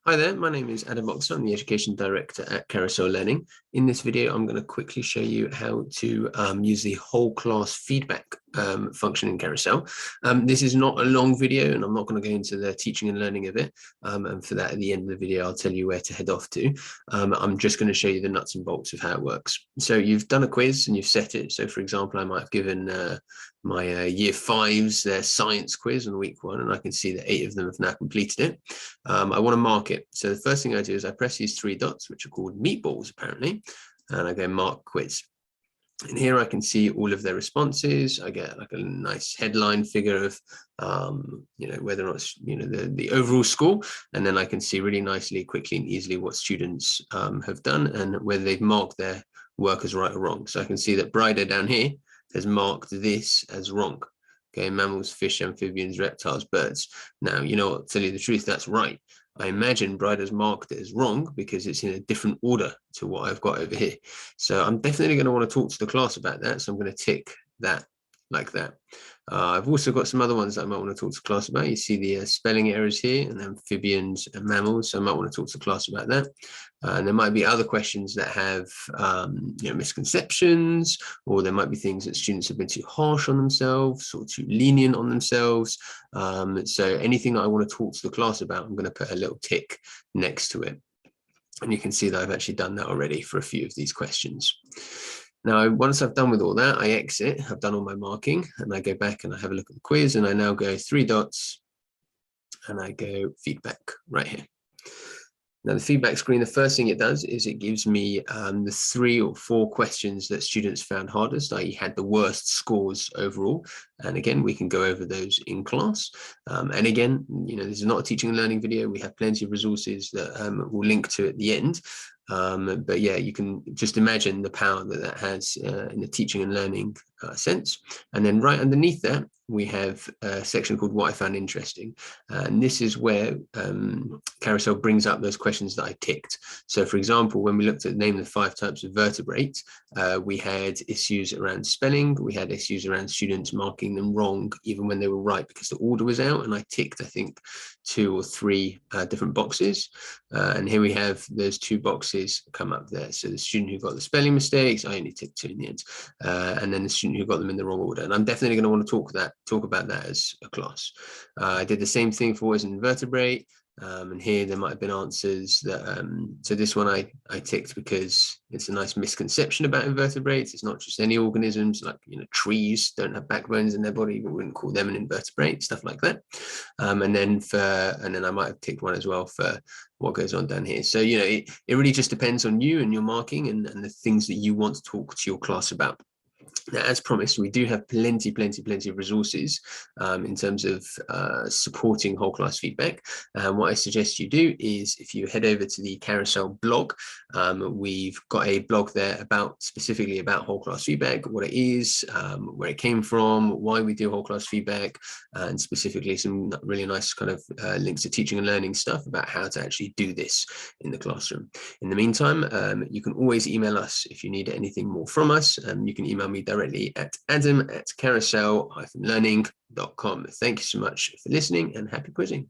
Hi there, my name is Adam Boxer. I'm the Education Director at Carousel Learning. In this video, I'm going to quickly show you how to use the whole class feedback function in Carousel. This is not a long video, and I'm not going to go into the teaching and learning of it. And for that, at the end of the video, I'll tell you where to head off to. I'm just going to show you the nuts and bolts of how it works. So you've done a quiz and you've set it. So for example, I might have given my year fives their science quiz on week 1, and I can see that 8 of them have now completed it. I want to mark it. So the first thing I do is I press these 3 dots, which are called meatballs apparently, and I go mark quiz. And here I can see all of their responses. I get like a nice headline figure of, whether or not it's, the overall score. And then I can see really nicely, quickly and easily what students have done and whether they've marked their work as right or wrong. So I can see that Bryder down here has marked this as wrong. Okay, mammals, fish, amphibians, reptiles, birds. Now, you know what, to tell you the truth, that's right. I imagine Bryder's marked it as wrong because it's in a different order to what I've got over here. So I'm definitely going to want to talk to the class about that. So I'm going to tick that like that. I've also got some other ones that I might want to talk to class about. You see the spelling errors here and amphibians and mammals. So I might want to talk to class about that. And there might be other questions that have misconceptions, or there might be things that students have been too harsh on themselves or too lenient on themselves. So anything that I want to talk to the class about, I'm going to put a little tick next to it. And you can see that I've actually done that already for a few of these questions. Now, once I've done with all that, I exit, I've done all my marking, and I go back and I have a look at the quiz, and I now go 3 dots, and I go feedback right here. Now, the feedback screen, the first thing it does is it gives me the 3 or 4 questions that students found hardest, i.e. had the worst scores overall. And again, we can go over those in class. And again, this is not a teaching and learning video. We have plenty of resources that we'll link to at the end. But yeah, you can just imagine the power that that has in the teaching and learning sense. And then right underneath that, we have a section called What I Found Interesting. And this is where Carousel brings up those questions that I ticked. So for example, when we looked at name the 5 types of vertebrates, we had issues around spelling. We had issues around students marking them wrong, even when they were right, because the order was out. And I ticked, I think, 2 or 3 different boxes. And here we have those 2 boxes come up there. So the student who got the spelling mistakes, I only ticked 2 in the end. And then the student who got them in the wrong order. And I'm definitely going to want to talk about that as a class. I did the same thing for what is an invertebrate. And here there might have been answers that, so this one I ticked because it's a nice misconception about invertebrates. It's not just any organisms, like, trees don't have backbones in their body. We wouldn't call them an invertebrate, stuff like that. And then I might have ticked one as well for what goes on down here. So, it really just depends on you and your marking and the things that you want to talk to your class about. Now, as promised, we do have plenty of resources in terms of supporting whole class feedback. What I suggest you do is if you head over to the Carousel blog, we've got a blog there specifically about whole class feedback, what it is, where it came from, why we do whole class feedback, and specifically some really nice kind of links to teaching and learning stuff about how to actually do this in the classroom. In the meantime, you can always email us if you need anything more from us. You can email me directly at adam@carousel-learning.com. Thank you so much for listening and happy quizzing.